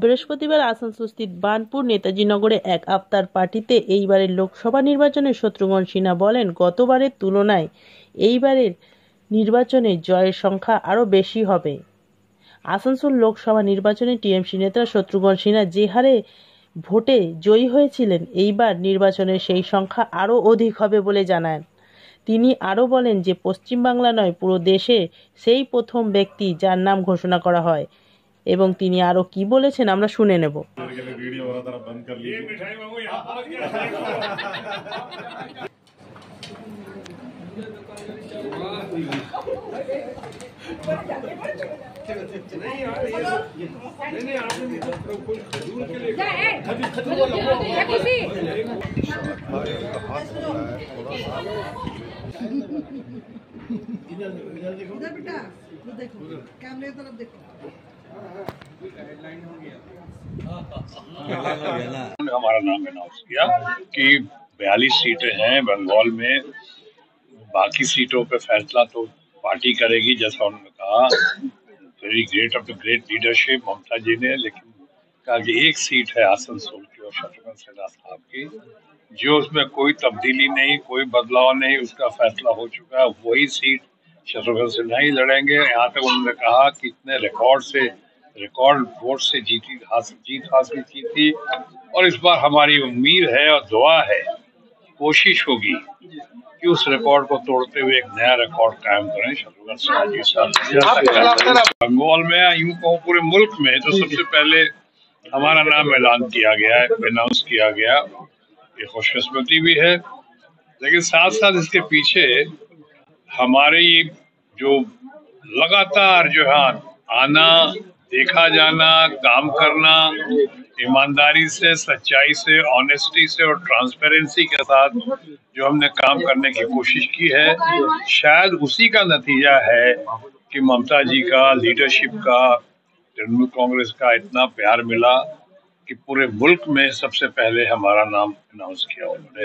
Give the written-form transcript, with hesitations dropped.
বৃহস্পতিবার আসানসোলস্থিত বার্নপুর নেতাজি নগরে এক আফতার পার্টিতে এইবারের লোকসভা নির্বাচনে শত্রুঘ্ন সিনহা বলেন, গতবারের তুলনায় এইবারের নির্বাচনে জয়ের সংখ্যা আরও বেশি হবে। আসানসোল লোকসভা নির্বাচনে টিএমসি নেতা শত্রুঘ্ন সিনহা যে হারে ভোটে জয়ী হয়েছিলেন, এইবার নির্বাচনে সেই সংখ্যা আরও অধিক হবে বলে জানান তিনি। আরও বলেন যে পশ্চিমবাংলা নয়, পুরো দেশে সেই প্রথম ব্যক্তি যার নাম ঘোষণা করা হয়। এবং তিনি আরো কি বলেছেন আমরা শুনে নেব। कैमरे की तरफ देखो। हमारा नाम अनाउंस किया कि 42 सीटें हैं बंगाल में। बाकी सीटों पे फैसला तो पार्टी करेगी, जैसा उन्होंने कहा। Very great of the great leadership Mamata ji ने, लेकिन कहा कि एक सीट है आसनसोल की और शत्रुघ्न सिन्हा साहब की, जो उसमें कोई तब्दीली नहीं, कोई बदलाव नहीं, उसका फैसला हो चुका है। वही सीट शत्रुघ्न सिन्हा ही लड़ेंगे। यहाँ तक उन्होंने कहा कि इतने रिकॉर्ड वोट से जीत हासिल की थी, और इस बार हमारी उम्मीद है और दुआ है, कोशिश होगी कि उस रिकॉर्ड को तोड़ते हुए एक नया रिकॉर्ड कायम करें। शत्रुघ्न सिन्हा जी बंगाल में, यूं कहूँ पूरे मुल्क में, तो सबसे पहले हमारा नाम ऐलान किया गया है, अनाउंस किया गया। ये खुशकिस्मती भी है, लेकिन साथ साथ इसके पीछे हमारी जो लगातार जो है आना, देखा जाना, काम करना, ईमानदारी से, सच्चाई से, ऑनेस्टी से और ट्रांसपेरेंसी के साथ जो हमने काम करने की कोशिश की है, शायद उसी का नतीजा है कि ममता जी का लीडरशिप का, तृणमूल कांग्रेस का इतना प्यार मिला कि पूरे मुल्क में सबसे पहले हमारा नाम अनाउंस किया उन्होंने।